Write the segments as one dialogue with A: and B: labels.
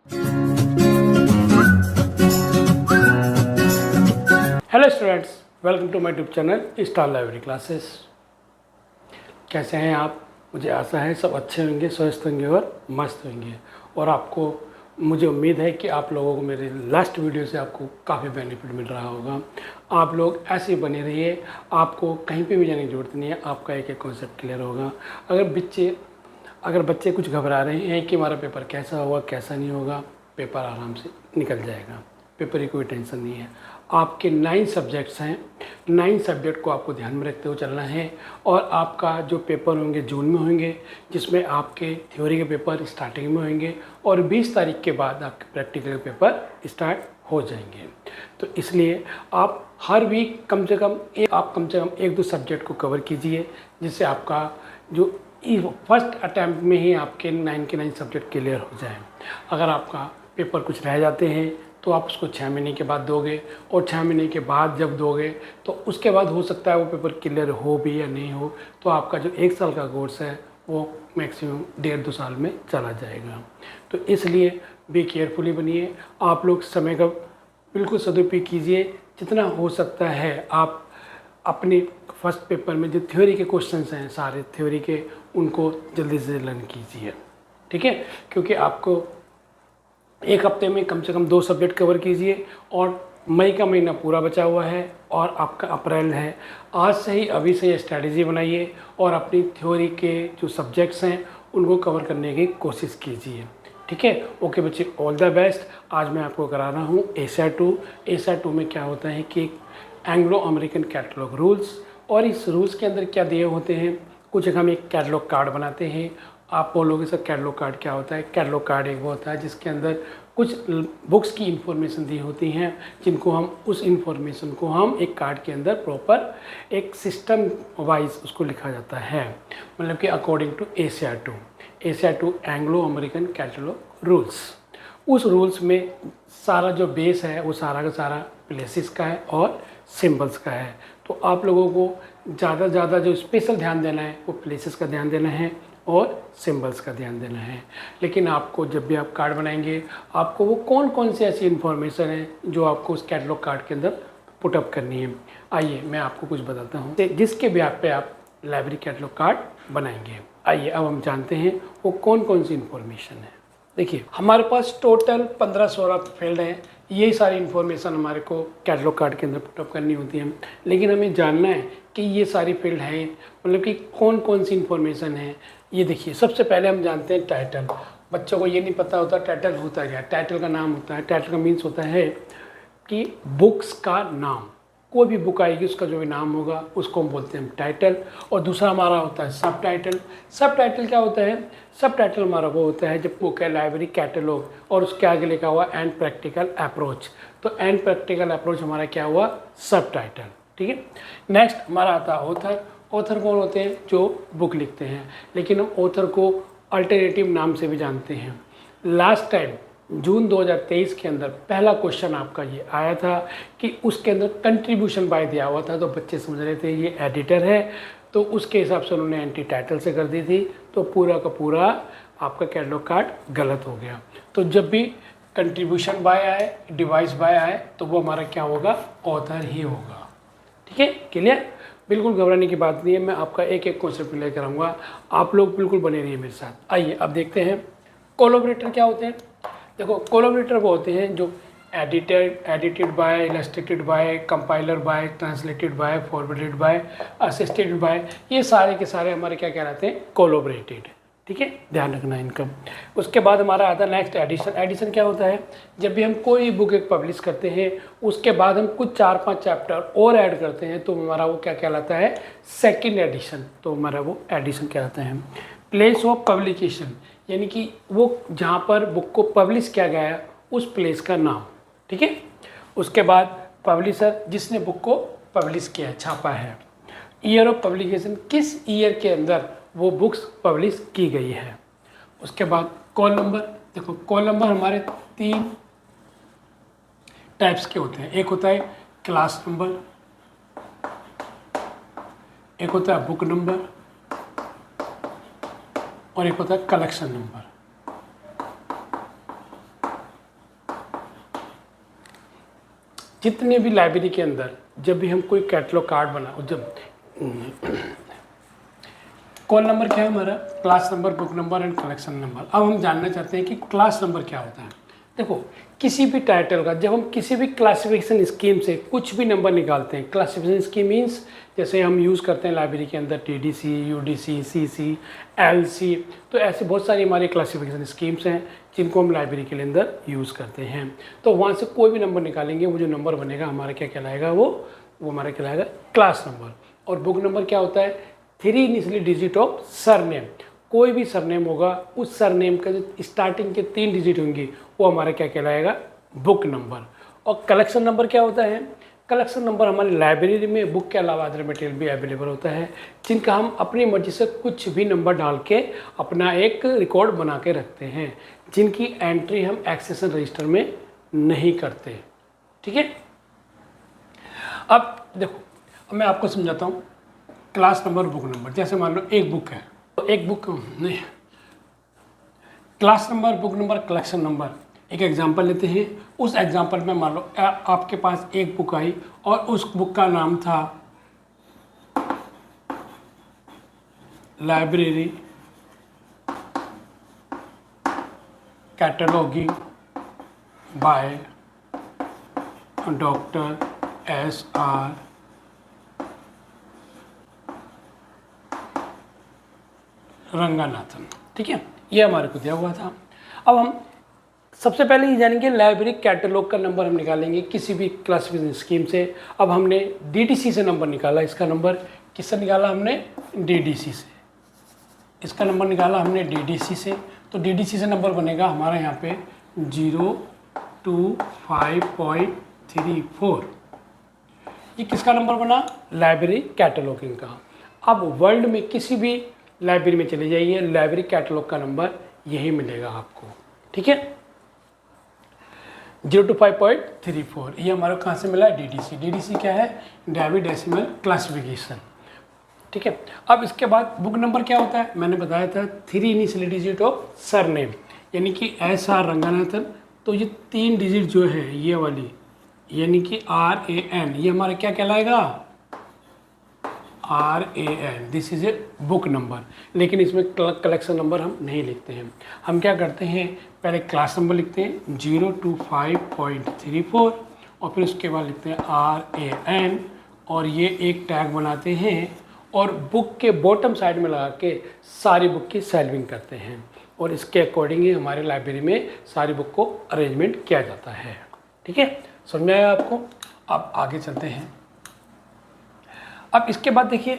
A: Hello students, welcome to my YouTube channel star library classes. कैसे हैं आप? मुझे आशा है सब अच्छे होंगे, स्वस्थ होंगे और मस्त होंगे। और आपको मुझे उम्मीद है कि आप लोगों को मेरे लास्ट वीडियो से आपको काफ़ी बेनिफिट मिल रहा होगा। आप लोग ऐसे ही बने रहिए, आपको कहीं पे भी जाने की ज़रूरत नहीं है, आपका एक एक कॉन्सेप्ट क्लियर होगा। अगर बच्चे कुछ घबरा रहे हैं कि हमारा पेपर कैसा होगा कैसा नहीं होगा, पेपर आराम से निकल जाएगा। पेपर की कोई टेंशन नहीं है। आपके 9 सब्जेक्ट्स हैं, 9 सब्जेक्ट को आपको ध्यान में रखते हुए चलना है। और आपका जो पेपर होंगे जून में होंगे, जिसमें आपके थ्योरी के पेपर स्टार्टिंग में होंगे और 20 तारीख के बाद आपके प्रैक्टिकल पेपर स्टार्ट हो जाएंगे। तो इसलिए आप हर वीक कम से कम एक दो सब्जेक्ट को कवर कीजिए, जिससे आपका जो फर्स्ट अटैम्प्ट में ही आपके 9 के 9 सब्जेक्ट क्लियर हो जाए। अगर आपका पेपर कुछ रह जाते हैं तो आप उसको 6 महीने के बाद दोगे, और 6 महीने के बाद जब दोगे तो उसके बाद हो सकता है वो पेपर क्लियर हो भी या नहीं हो, तो आपका जो 1 साल का कोर्स है वो मैक्सिमम 1.5-2 साल में चला जाएगा। तो इसलिए बी केयरफुली बनिए। आप लोग समय का बिल्कुल सदुपयोग कीजिए। जितना हो सकता है आप अपने फर्स्ट पेपर में जो थ्योरी के क्वेश्चंस हैं, सारे थ्योरी के, उनको जल्दी से लर्न कीजिए, ठीक है? क्योंकि आपको एक हफ्ते में कम से कम 2 सब्जेक्ट कवर कीजिए। और मई का महीना पूरा बचा हुआ है और आपका अप्रैल है। आज से ही, अभी से स्ट्रैटेजी बनाइए और अपनी थ्योरी के जो सब्जेक्ट्स हैं उनको कवर करने की कोशिश कीजिए, ठीक है? ओके बच्चे, ऑल द बेस्ट। आज मैं आपको करा रहा हूँ एशिया 2। एशिया 2 में क्या होता है कि एंग्लो अमेरिकन कैटलॉग रूल्स, और इस रूल्स के अंदर क्या दिए होते हैं, कुछ हम एक कैटलॉग कार्ड बनाते हैं। आप बोलोगे सर कैटलॉग कार्ड क्या होता है? कैटलॉग कार्ड एक वो होता है जिसके अंदर कुछ बुक्स की इंफॉर्मेशन दी होती हैं, जिनको हम उस इंफॉर्मेशन को हम एक कार्ड के अंदर प्रॉपर एक सिस्टम वाइज उसको लिखा जाता है, मतलब कि according to Asia 2। Asia 2 Anglo American catalog rules. उस रूल्स में सारा जो बेस है वो सारा का सारा प्लेसेस का है और सिंबल्स का है। तो आप लोगों को ज़्यादा से ज़्यादा जो स्पेशल ध्यान देना है वो प्लेसेस का ध्यान देना है और सिंबल्स का ध्यान देना है। लेकिन आपको जब भी आप कार्ड बनाएंगे, आपको वो कौन कौन सी ऐसी इन्फॉर्मेशन है जो आपको उस कैटलॉग कार्ड के अंदर पुटअप करनी है। आइए मैं आपको कुछ बताता हूँ जिसके ब्याज पे आप लाइब्रेरी कैटलॉग कार्ड बनाएंगे। आइए अब हम जानते हैं वो कौन कौन सी इन्फॉर्मेशन है। देखिए, हमारे पास टोटल 15-16 फील्ड हैं। यही सारी इन्फॉर्मेशन हमारे को कैटलॉग कार्ड के अंदर पुटअप करनी होती है। लेकिन हमें जानना है कि ये सारी फील्ड हैं, मतलब कि कौन कौन सी इन्फॉर्मेशन है। ये देखिए, सबसे पहले हम जानते हैं टाइटल। बच्चों को ये नहीं पता होता टाइटल होता क्या है। टाइटल का नाम होता है, टाइटल का मीन्स होता है कि बुक्स का नाम। कोई भी बुक आएगी उसका जो भी नाम होगा उसको हम बोलते हैं टाइटल। और दूसरा हमारा होता है सब टाइटल। सब टाइटल क्या होता है? सब टाइटल हमारा वो होता है जब बुक है लाइब्रेरी कैटलॉग और उसके आगे लिखा हुआ एंड प्रैक्टिकल अप्रोच। तो एंड प्रैक्टिकल अप्रोच हमारा क्या हुआ? सब टाइटल, ठीक है। नेक्स्ट हमारा आता है ऑथर। ऑथर कौन होते हैं? जो बुक लिखते हैं, लेकिन हम ऑथर को अल्टरनेटिव नाम से भी जानते हैं। लास्ट टाइम जून 2023 के अंदर पहला क्वेश्चन आपका ये आया था कि उसके अंदर कंट्रीब्यूशन बाय दिया हुआ था, तो बच्चे समझ रहे थे ये एडिटर है, तो उसके हिसाब से उन्होंने एंटी टाइटल से कर दी थी। तो पूरा का पूरा आपका कैटलॉग कार्ड गलत हो गया। तो जब भी कंट्रीब्यूशन बाय आए, डिवाइस बाय आए, तो वो हमारा क्या होगा? ऑथर ही होगा, ठीक है? क्लियर? बिल्कुल घबराने की बात नहीं है। मैं आपका एक एक कॉन्सेप्ट क्लियर कराऊंगा, आप लोग बिल्कुल बने रहिए मेरे साथ। आइए अब देखते हैं कोलैबोरेटर क्या होते हैं। देखो, कोलैबोरेटर वो होते हैं जो edited by, illustrated by, compiler by, translated by, forwarded by, assisted by, ये सारे के सारे हमारे क्या कहलाते हैं? कोलैबोरेटेड, ठीक है? ध्यान रखना इनका। उसके बाद हमारा आता है नेक्स्ट एडिशन। एडिशन क्या होता है? जब भी हम कोई बुक एक पब्लिश करते हैं उसके बाद हम कुछ 4-5 चैप्टर और ऐड करते हैं तो हमारा वो क्या कहलाता है? Second edition. तो हमारा वो एडिशन कहलाता है। प्लेस ऑफ पब्लिकेशन, यानी कि वो जहाँ पर बुक को पब्लिश किया गया है उस प्लेस का नाम, ठीक है? उसके बाद पब्लिशर, जिसने बुक को पब्लिश किया है, छापा है। ईयर ऑफ पब्लिकेशन, किस ईयर के अंदर वो बुक्स पब्लिश की गई है। उसके बाद कॉल नंबर। देखो, कॉल नंबर हमारे 3 टाइप्स के होते हैं। एक होता है क्लास नंबर, एक होता है बुक नंबर, और एक होता है कलेक्शन नंबर। जितने भी लाइब्रेरी के अंदर जब भी हम कोई कैटलॉग कार्ड बना, जब कॉल नंबर क्या है हमारा, class number, book number and collection number. अब हम जानना चाहते हैं कि क्लास नंबर क्या होता है। देखो, किसी भी टाइटल का जब हम किसी भी क्लासिफिकेशन स्कीम से कुछ भी नंबर निकालते हैं, क्लासिफिकेशन स्कीम मीन्स जैसे हम यूज़ करते हैं लाइब्रेरी के अंदर TDC, UDC, CC, LC, तो ऐसे बहुत सारी हमारी क्लासिफिकेशन स्कीम्स हैं जिनको हम लाइब्रेरी के अंदर यूज़ करते हैं। तो वहाँ से कोई भी नंबर निकालेंगे, वो जो नंबर बनेगा हमारा क्या कहलाएगा, वो हमारा कहलाएगा क्लास नंबर। और बुक नंबर क्या होता है, 3 इनिशियली डिजिट ऑफ सरनेम। कोई भी सरनेम होगा, उस सरनेम का जो स्टार्टिंग के 3 डिजिट होंगी वो हमारा क्या कहलाएगा, बुक नंबर। और कलेक्शन नंबर क्या होता है, कलेक्शन नंबर हमारी लाइब्रेरी में बुक के अलावा अदर मटेरियल भी अवेलेबल होता है, जिनका हम अपनी मर्जी से कुछ भी नंबर डाल के अपना एक रिकॉर्ड बना के रखते हैं, जिनकी एंट्री हम एक्सेशन रजिस्टर में नहीं करते। ठीक है। अब देखो, अब मैं आपको समझाता हूँ क्लास नंबर, बुक नंबर। जैसे मान लो एक बुक है, तो एक बुक नहीं, class number, book number, collection number. एक एग्जांपल लेते हैं। उस एग्जांपल में मान लो आपके पास एक बुक आई और उस बुक का नाम था library cataloguing by doctor SR Ranganathan. ठीक है, ये हमारे को दिया हुआ था। अब हम सबसे पहले ये जानेंगे लाइब्रेरी कैटलॉग का नंबर हम निकालेंगे किसी भी क्लासिफिकेशन स्कीम से। अब हमने DDC से नंबर निकाला, इसका नंबर किससे निकाला हमने, DDC से। इसका नंबर निकाला हमने DDC से, तो DDC से नंबर बनेगा हमारा यहाँ पे 025.34। ये किसका नंबर बना, लाइब्रेरी कैटलॉगिंग का। अब वर्ल्ड में किसी भी लाइब्रेरी में चले जाइए, लाइब्रेरी कैटलॉग का नंबर यही मिलेगा आपको। ठीक है, 025.34। ये हमारा कहाँ से मिला है, DDC। DDC क्या है, डेविड डेसिमल क्लासिफिकेशन। ठीक है। अब इसके बाद बुक नंबर क्या होता है, मैंने बताया था 3 इनिशियल डिजिट ऑफ सरनेम, यानी कि SR रंगानाथन। तो ये 3 डिजिट जो है ये वाली, यानी कि RAN, ये हमारा क्या कहलाएगा, RAN। This is a book number. लेकिन इसमें कलेक्शन नंबर हम नहीं लिखते हैं। हम क्या करते हैं, पहले क्लास नंबर लिखते हैं 025.34 और फिर उसके बाद लिखते हैं RAN और ये एक टैग बनाते हैं और बुक के बॉटम साइड में लगा के सारी बुक की सेल्विंग करते हैं और इसके अकॉर्डिंग ही हमारे लाइब्रेरी में सारी बुक को अरेंजमेंट किया जाता है। ठीक है, समझ में आया आपको। अब आगे चलते हैं। अब इसके बाद देखिए,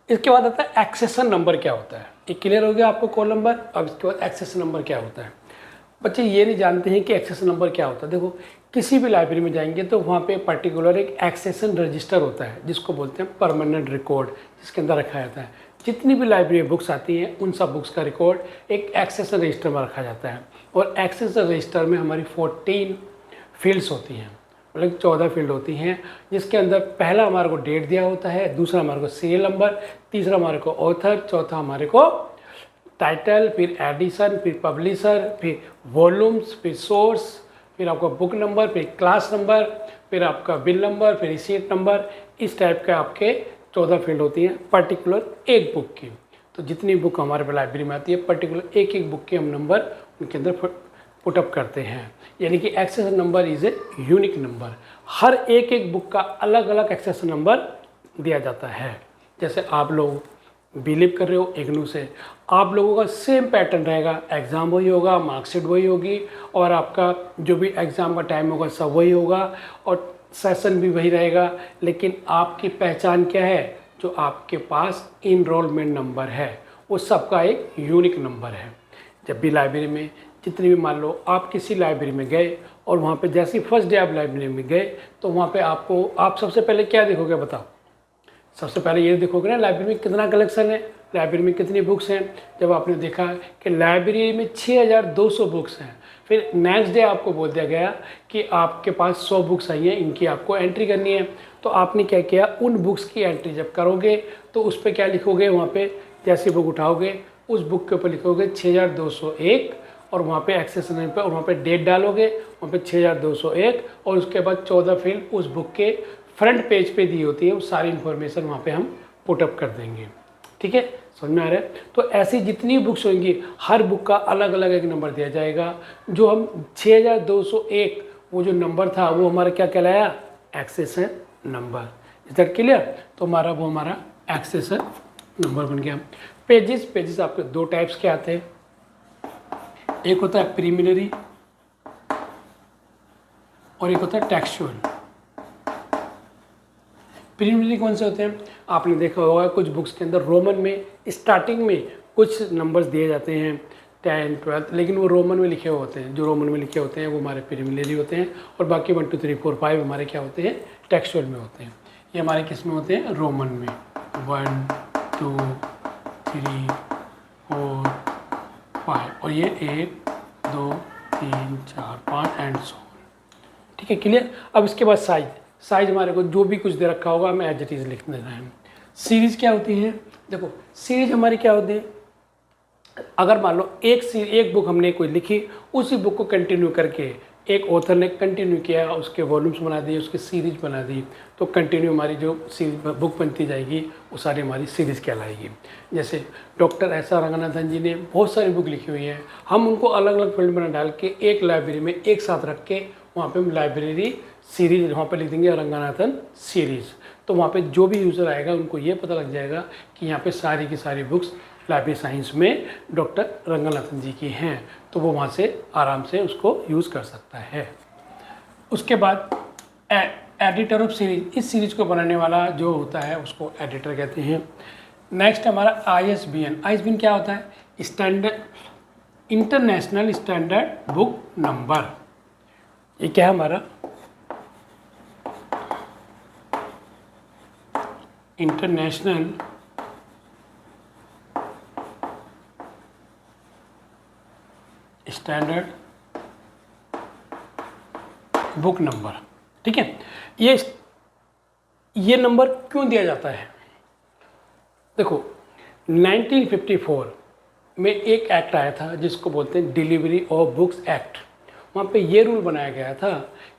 A: इसके बाद आता है एक्सेशन नंबर क्या होता है। ये क्लियर हो गया आपको कॉल नंबर। अब इसके बाद एक्सेशन नंबर क्या होता है। बच्चे ये नहीं जानते हैं कि एक्सेशन नंबर क्या होता है। देखो, किसी भी लाइब्रेरी में जाएंगे तो वहाँ पे पर्टिकुलर एक एक्सेशन रजिस्टर होता है जिसको बोलते हैं परमानेंट रिकॉर्ड, जिसके अंदर रखा जाता है जितनी भी लाइब्रेरी बुक्स आती हैं उन सब बुक्स का रिकॉर्ड एक एक्सेशन रजिस्टर में रखा जाता है। और एक्सेशन रजिस्टर में हमारी 14 फील्ड्स होती हैं, मतलब 14 फील्ड होती हैं, जिसके अंदर पहला हमारे को डेट दिया होता है, दूसरा हमारे को सीरियल नंबर, तीसरा हमारे को ऑथर, चौथा हमारे को टाइटल, फिर एडिशन, फिर पब्लिशर, फिर वॉल्यूम्स, फिर सोर्स, फिर आपका बुक नंबर, फिर क्लास नंबर, फिर आपका बिल नंबर, फिर रिसीट नंबर। इस टाइप के आपके 14 फील्ड होती हैं पर्टिकुलर एक बुक की। तो जितनी बुक हमारे लाइब्रेरी में आती है पर्टिकुलर एक एक बुक के हम नंबर उनके अंदर पुटअप करते हैं, यानी कि accession number is a unique number. हर एक एक बुक का अलग अलग एक्सेशन नंबर दिया जाता है। जैसे आप लोग बिलीव कर रहे हो इग्नू से, आप लोगों का सेम पैटर्न रहेगा, एग्ज़ाम वही होगा, मार्कशीट वही होगी और आपका जो भी एग्ज़ाम का टाइम होगा सब वही होगा और सेशन भी वही रहेगा। लेकिन आपकी पहचान क्या है, जो आपके पास इनरोलमेंट नंबर है वो सबका एक यूनिक नंबर है। जब भी लाइब्रेरी में जितनी भी, मान लो आप किसी लाइब्रेरी में गए और वहाँ पे जैसे फर्स्ट डे आप लाइब्रेरी में गए तो वहाँ पे आप सबसे पहले क्या देखोगे बताओ। सबसे पहले ये देखोगे ना लाइब्रेरी में कितना कलेक्शन है, लाइब्रेरी में कितनी बुक्स हैं। जब आपने देखा कि लाइब्रेरी में 6200 बुक्स हैं, फिर नेक्स्ट डे आपको बोल दिया गया कि आपके पास 100 बुक्स आई हैं, इनकी आपको एंट्री करनी है। तो आपने क्या किया, उन बुक्स की एंट्री जब करोगे तो उस पर क्या लिखोगे, वहाँ पे जैसी बुक उठाओगे उस बुक के ऊपर लिखोगे 6201 और वहाँ पे एक्सेस नेम पे और वहाँ पे डेट डालोगे, वहाँ पे 6201 और उसके बाद 14 फील्ड उस बुक के फ्रंट पेज पे दी होती है, वो सारी इन्फॉर्मेशन वहाँ पे हम पुटअप कर देंगे। ठीक है, समझ में आ रहा है। तो ऐसी जितनी बुक्स होंगी हर बुक का अलग अलग एक नंबर दिया जाएगा। जो हम 6201 वो जो नंबर था वो हमारा क्या कहलाया, accession number. Is that clear? तो वो हमारा एक्सेशन नंबर बन गया। पेजेस आपके दो टाइप्स के आते हैं, एक होता है प्रीलिमिनरी और एक होता है टेक्सचुअल। प्रीलिमिनरी कौन से होते हैं? आपने देखा होगा कुछ बुक्स के अंदर रोमन में स्टार्टिंग में कुछ नंबर्स दिए जाते हैं 10, 12, लेकिन वो रोमन में लिखे हुए होते हैं। जो रोमन में लिखे होते हैं वो हमारे प्रीलिमिनरी होते हैं और बाकी 1 2 3 4 5 हमारे क्या होते हैं, टेक्सचुअल में होते हैं। ये हमारे किस में होते हैं, रोमन में। 1 2 3 4 5 और ये 1 2 3 4 5 एंड सो। ठीक है, क्लियर? अब इसके बाद साइज हमारे को जो भी कुछ दे रखा होगा हमें एज इट इज़ लिख देना है। सीरीज़ क्या होती है? देखो सीरीज हमारी क्या होती है, अगर मान लो एक बुक हमने कोई लिखी, उसी बुक को कंटिन्यू करके एक ऑथर ने कंटिन्यू किया, उसके वॉल्यूम्स बना दिए, उसकी सीरीज बना दी, तो कंटिन्यू हमारी जो बुक बनती जाएगी वो सारी हमारी सीरीज़ कहलाएगी। जैसे डॉक्टर एस आर रंगनाथन जी ने बहुत सारी बुक लिखी हुई हैं, हम उनको अलग अलग फील्ड में डाल के एक लाइब्रेरी में एक साथ रख के वहाँ पे हम लाइब्रेरी सीरीज वहाँ पे लिख देंगे रंगनाथन सीरीज़। तो वहाँ पे जो भी यूज़र आएगा उनको ये पता लग जाएगा कि यहाँ पे सारी की सारी बुक्स लाइब्रेरी साइंस में डॉक्टर रंगनाथन जी की हैं, तो वो वहाँ से आराम से उसको यूज़ कर सकता है। उसके बाद एडिटर ऑफ सीरीज, इस सीरीज को बनाने वाला जो होता है उसको एडिटर कहते हैं। नेक्स्ट हमारा ISBN क्या होता है, standard international standard book number. ये क्या है हमारा, इंटरनेशनल स्टैंडर्ड बुक नंबर। ठीक है, ये नंबर क्यों दिया जाता है? देखो 1954 में एक एक्ट आया था जिसको बोलते हैं डिलीवरी ऑफ बुक्स एक्ट। वहाँ पे ये रूल बनाया गया था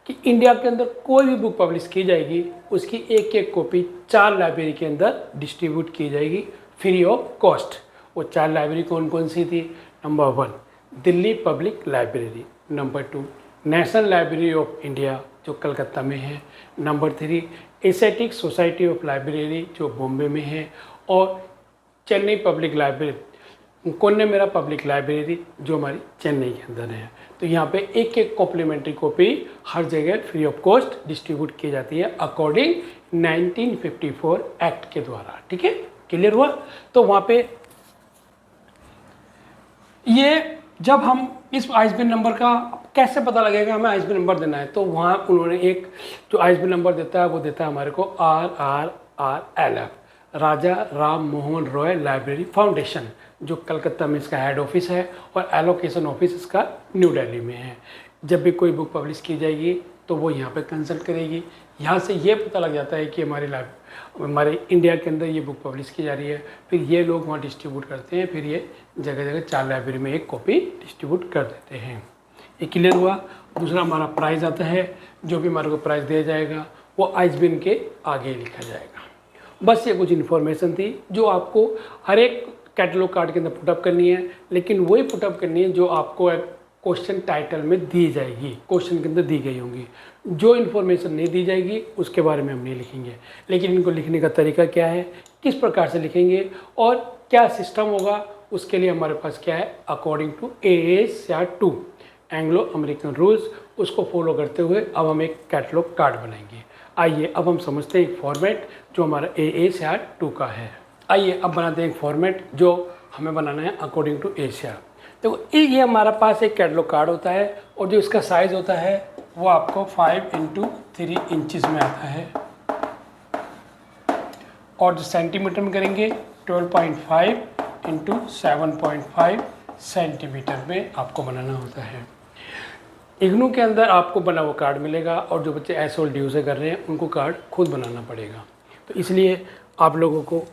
A: कि इंडिया के अंदर कोई भी बुक पब्लिश की जाएगी उसकी एक एक कॉपी 4 लाइब्रेरी के अंदर डिस्ट्रीब्यूट की जाएगी फ्री ऑफ कॉस्ट। वो 4 लाइब्रेरी कौन कौन सी थी? Number 1 Delhi public library, number 2 national library of India जो कलकत्ता में है, number 3 Asiatic society of library जो बॉम्बे में है, और चेन्नई पब्लिक लाइब्रेरी कोन्ने मेरा पब्लिक लाइब्रेरी जो हमारी चेन्नई के अंदर है। तो यहाँ पे एक एक कॉम्प्लीमेंट्री कॉपी हर जगह फ्री ऑफ कॉस्ट डिस्ट्रीब्यूट की जाती है अकॉर्डिंग 1954 एक्ट के द्वारा। ठीक है, क्लियर हुआ? तो वहाँ पे ये जब हम इस ISBN नंबर का कैसे पता लगेगा हमें ISBN नंबर देना है, तो वहाँ उन्होंने एक जो ISBN नंबर देता है वो देता है हमारे को RRRLF, राजा राम मोहन रॉय लाइब्रेरी फाउंडेशन, जो कलकत्ता में इसका हेड ऑफिस है और एलोकेशन ऑफिस इसका न्यू दिल्ली में है। जब भी कोई बुक पब्लिश की जाएगी तो वो यहाँ पे कंसल्ट करेगी। यहाँ से ये पता लग जाता है कि हमारे इंडिया के अंदर ये बुक पब्लिश की जा रही है, फिर ये लोग वहाँ डिस्ट्रीब्यूट करते हैं, फिर ये जगह जगह 4 लाइब्रेरी में एक कॉपी डिस्ट्रीब्यूट कर देते हैं। ये क्लियर हुआ? दूसरा हमारा प्राइज़ आता है, जो भी हमारे को प्राइज़ दिया जाएगा वो ISBN के आगे लिखा जाएगा। बस ये कुछ इन्फॉर्मेशन थी जो आपको हर एक कैटलॉग कार्ड के अंदर पुटअप करनी है, लेकिन वही पुटअप करनी है जो आपको क्वेश्चन टाइटल में दी जाएगी, क्वेश्चन के अंदर दी गई होंगी। जो इन्फॉर्मेशन नहीं दी जाएगी उसके बारे में हम नहीं लिखेंगे, लेकिन इनको लिखने का तरीका क्या है, किस प्रकार से लिखेंगे और क्या सिस्टम होगा, उसके लिए हमारे पास क्या है, according to AS2 Anglo American rules, उसको फॉलो करते हुए अब हम एक कैटलॉग कार्ड बनाएंगे। आइए अब हम समझते हैं एक फॉर्मेट जो हमारा AS2 का है। आइए अब बनाते हैं एक फॉर्मेट जो हमें बनाना है अकॉर्डिंग टू एशिया। तो ये हमारा पास एक कैटलॉग कार्ड होता है और जो इसका साइज़ होता है वो आपको 5x3 इंचज़ में आता है, और जो सेंटीमीटर में करेंगे 12.5 x 7.5 सेंटीमीटर में आपको बनाना होता है। इग्नू के अंदर आपको बना हुआ कार्ड मिलेगा और जो बच्चे SOLDU से कर रहे हैं उनको कार्ड खुद बनाना पड़ेगा। तो इसलिए आप लोगों को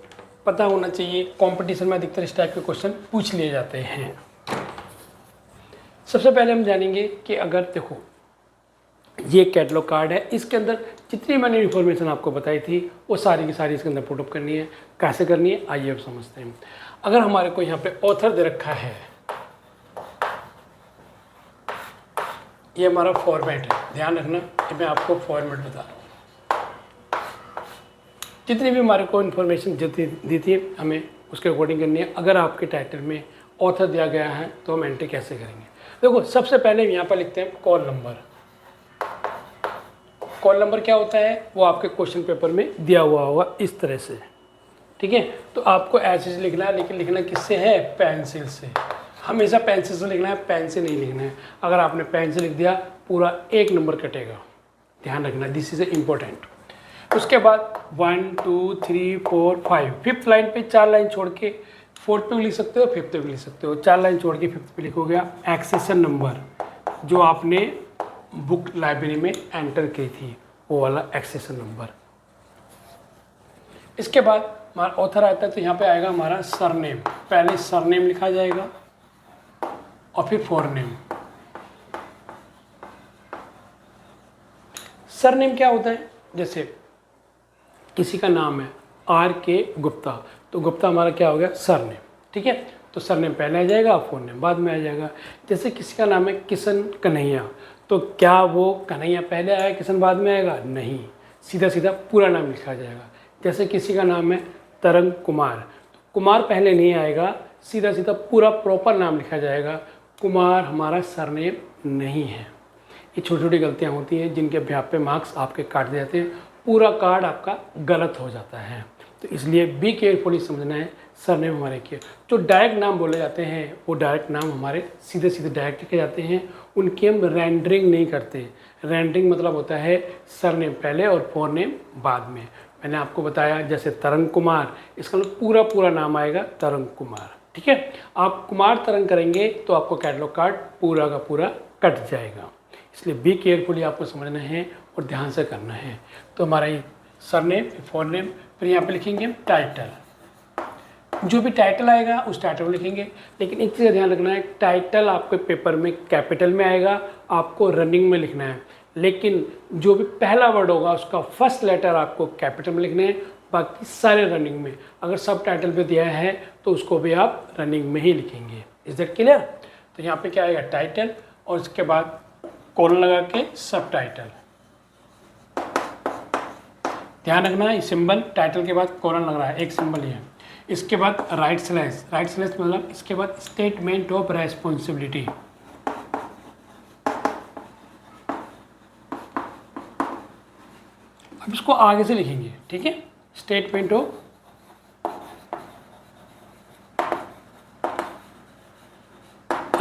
A: पता होना चाहिए, कंपटीशन में अधिकतर इस टाइप के क्वेश्चन पूछ लिए जाते हैं। सबसे पहले हम जानेंगे कि अगर देखो ये कैटलॉग कार्ड है, इसके अंदर जितनी मैंने इन्फॉर्मेशन आपको बताई थी वो सारी की सारी इसके अंदर पुटअप करनी है। कैसे करनी है आइए अब समझते हैं। अगर हमारे को यहाँ पे ऑथर दे रखा है, ये हमारा फॉर्मेट है, ध्यान रखना कि मैं आपको फॉर्मेट बता रहा हूँ। जितनी भी हमारे को इन्फॉर्मेशन दी थी हमें उसके अकॉर्डिंग करनी है। अगर आपके टाइटल में ऑथर दिया गया है तो हम एंट्री कैसे करेंगे। देखो सबसे पहले यहाँ पर लिखते हैं कॉल नंबर। कॉल नंबर क्या होता है वो आपके क्वेश्चन पेपर में दिया हुआ होगा इस तरह से, ठीक है। तो आपको ऐसे से लिखना है, लेकिन लिखना किससे है, पेंसिल से। हमेशा पेंसिल से लिखना है, पेन से नहीं लिखना है। अगर आपने पेन से लिख दिया पूरा 1 नंबर कटेगा, ध्यान रखना, दिस इज इम्पोर्टेंट। उसके बाद 1 2 3 4 5 फिफ्थ लाइन पे 4 लाइन छोड़ के फोर्थ पे भी लिख सकते हो, फिफ्थ पे भी लिख सकते हो। 4 लाइन छोड़ के फिफ्थ पे लिखोगे एक्सेशन नंबर जो आपने बुक लाइब्रेरी में एंटर की थी वो वाला एक्सेशन नंबर। इसके बाद हमारा ऑथर आता है तो यहाँ पे आएगा हमारा सरनेम। पहले सरनेम लिखा जाएगा और फिर फोरनेम। सरनेम क्या होता है, जैसे किसी का नाम है RK गुप्ता, तो गुप्ता हमारा क्या हो गया सरनेम, ठीक है। तो सरनेम पहले आ जाएगा, फोरनेम बाद में आ जाएगा। जैसे किसी का नाम है किशन कन्हैया, तो क्या वो कन्हैया पहले आया किशन बाद में आएगा, नहीं, सीधा सीधा पूरा नाम लिखा जाएगा। जैसे किसी का नाम है तरंग कुमार, तो कुमार पहले नहीं आएगा, सीधा सीधा पूरा प्रॉपर नाम लिखा जाएगा। कुमार हमारा सरनेम नहीं है। ये छोटी छोटी गलतियाँ होती हैं जिनके अभ्यास पे मार्क्स आपके काट दिए जाते हैं, पूरा कार्ड आपका गलत हो जाता है। तो इसलिए बी केयरफुली समझना है सरनेम हमारे के जो डायरेक्ट नाम बोले जाते हैं वो डायरेक्ट नाम हमारे सीधे सीधे डायरेक्ट लिखे जाते हैं, उनकी हम रेंडरिंग नहीं करते। रेंडरिंग मतलब होता है सरनेम पहले और फोरनेम बाद में। मैंने आपको बताया जैसे तरंग कुमार, इसका पूरा पूरा नाम आएगा तरंग कुमार, ठीक है। आप कुमार तरंग करेंगे तो आपको कैटलॉग कार्ड पूरा का पूरा कट जाएगा। इसलिए बी केयरफुली आपको समझना है और ध्यान से करना है। तो हमारा ये सरनेम, फोरनेम, फिर यहाँ पे लिखेंगे टाइटल। जो भी टाइटल आएगा उस टाइटल को लिखेंगे, लेकिन एक चीज़ का ध्यान रखना है, टाइटल आपके पेपर में कैपिटल में आएगा, आपको रनिंग में लिखना है। लेकिन जो भी पहला वर्ड होगा उसका फर्स्ट लेटर आपको कैपिटल में लिखना है, बाकी सारे रनिंग में। अगर सब टाइटल पे दिया है तो उसको भी आप रनिंग में ही लिखेंगे। Is that clear. तो यहाँ पे क्या आएगा टाइटल और उसके बाद कोलन लगा के सब टाइटल। ध्यान रखना है सिंबल टाइटल के बाद कोलन लग रहा है, एक सिंबल ही है। इसके बाद राइट स्लैश, राइट स्लैश मतलब इसके बाद स्टेटमेंट ऑफ रेस्पॉन्सिबिलिटी। अब इसको आगे से लिखेंगे, ठीक है। Statement of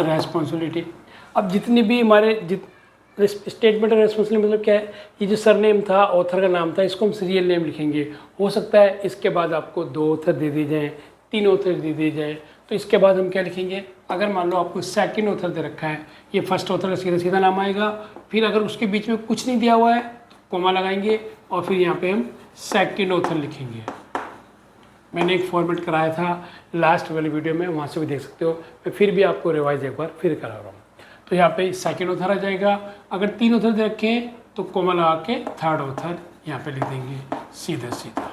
A: responsibility. अब जितनी भी हमारे स्टेटमेंट ऑफ रेस्पॉन्सिबिलिटी मतलब क्या है, ये जो सरनेम था, ऑथर का नाम था, इसको हम सीरियल नेम लिखेंगे। हो सकता है इसके बाद आपको 2 ऑथर दे दी जाए, 3 ऑथर दे दी जाए, तो इसके बाद हम क्या लिखेंगे। अगर मान लो आपको सेकंड ऑथर दे रखा है, ये फर्स्ट ऑथर का सीधा सीधा नाम आएगा। फिर अगर उसके बीच में कुछ नहीं दिया हुआ है तो कोमा लगाएंगे और फिर यहाँ पे हम सेकंड ऑथर लिखेंगे। मैंने एक फॉर्मेट कराया था लास्ट वाली वीडियो में, वहाँ से भी देख सकते हो। मैं फिर भी आपको रिवाइज एक बार फिर करा रहा हूँ। तो यहाँ पे सेकंड ऑथर आ जाएगा। अगर 3 ऑथर दे रखें तो कोमा लगा के थर्ड ऑथर यहाँ पे लिख देंगे सीधा सीधा।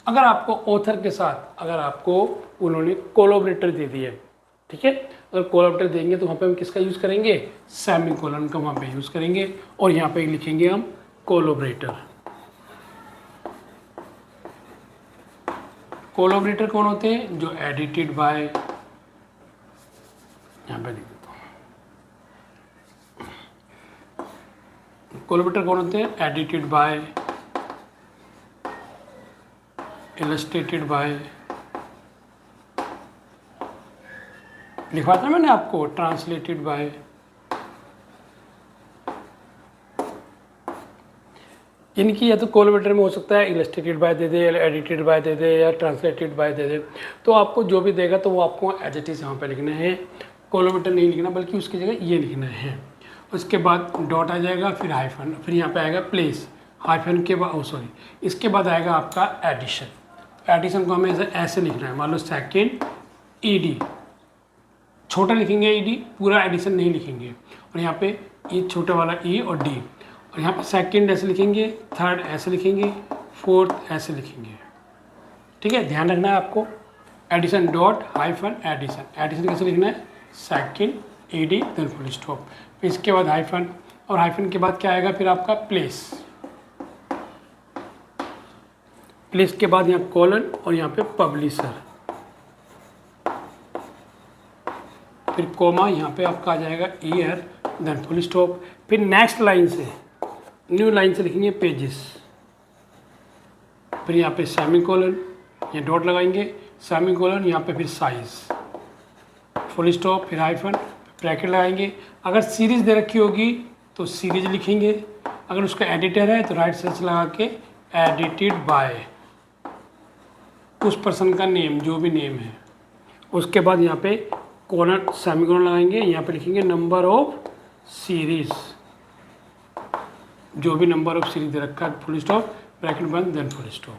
A: अगर आपको ऑथर के साथ अगर आपको उन्होंने कोलैबोरेटर दे दिए, ठीक है, अगर कोलैबोरेटर देंगे तो वहाँ पे हम किसका यूज़ करेंगे, सेमीकोलन का वहाँ पे यूज़ करेंगे और यहाँ पे लिखेंगे हम कोलैबोरेटर। कोलैबोरेटर कौन होते हैं, जो एडिटेड बाय, यहाँ पे लिख देता हूँ, कोलैबोरेटर कौन होते हैं, एडिटेड बाय, इलस्ट्रेटेड बाय, लिखवा था मैंने आपको, ट्रांसलेटेड बाय। इनकी या तो कोलैबोरेटर में हो सकता है इलस्ट्रेटेड बाय दे दे, एडिटेड बाय दे दे या ट्रांसलेटेड बाय दे दे। तो आपको जो भी देगा तो वो आपको एज इट इज़ यहाँ पर लिखना है, कोलैबोरेटर नहीं लिखना बल्कि उसकी जगह ये लिखना है। उसके बाद डॉट आ जाएगा, फिर हाइफन, फिर यहाँ पे आएगा प्लेस, हाइफन के बाद इसके बाद आएगा आपका एडिशन। एडिशन को हमें ऐसे लिखना है, मान लो सेकेंड ED, छोटा लिखेंगे ईडी, पूरा एडिशन नहीं लिखेंगे। और यहाँ पे ये छोटा वाला ई और डी, और यहाँ पे सेकंड ऐसे लिखेंगे, थर्ड ऐसे लिखेंगे, फोर्थ ऐसे लिखेंगे। ठीक है, ध्यान रखना है आपको। Edition dot hyphen edition, edition कैसे लिखना है, second ED then full stop, फिर इसके बाद हाइफन, और हाइफन के बाद क्या आएगा फिर आपका प्लेस, प्लेस के बाद यहाँ कॉलन और यहाँ पे पब्लिशर, फिर कोमा, यहाँ पे आपका आ जाएगा ईयर देन फुल स्टॉप, फिर नेक्स्ट लाइन से न्यू लाइन से लिखेंगे पेजेस, फिर यहाँ पे सेमी कॉलन, ये डॉट लगाएंगे, सेमी कॉलन, यहाँ पे फिर साइज, फुल स्टॉप, फिर हाइफन, ब्रैकेट लगाएंगे। अगर सीरीज दे रखी होगी तो सीरीज लिखेंगे, अगर उसका एडिटर है तो राइट स्लैश लगा के एडिटेड बाय उस पर्सन का नेम, जो भी नेम है। उसके बाद यहाँ पे कॉलन सेमी कॉलन लगाएंगे, यहाँ पे लिखेंगे नंबर ऑफ सीरीज, जो भी नंबर ऑफ सीरीज दे रखा है, फुल स्टॉप, ब्रैकेट बंद, देन फुल स्टॉप।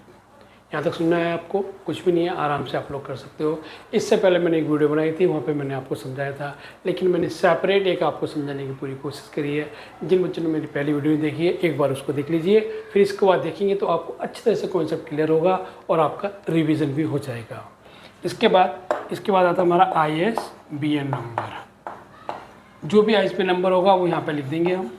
A: यहाँ तक सुनना है आपको, कुछ भी नहीं है, आराम से आप लोग कर सकते हो। इससे पहले मैंने एक वीडियो बनाई थी, वहाँ पे मैंने आपको समझाया था, लेकिन मैंने सेपरेट एक आपको समझाने की पूरी कोशिश करी है। जिन बच्चों ने मेरी पहली वीडियो देखी है, एक बार उसको देख लीजिए, फिर इसके बाद देखेंगे तो आपको अच्छी तरह से कॉन्सेप्ट क्लियर होगा और आपका रिविज़न भी हो जाएगा। इसके बाद आता हमारा ISBN नंबर, जो भी ISBN नंबर होगा वो यहाँ पर लिख देंगे हम।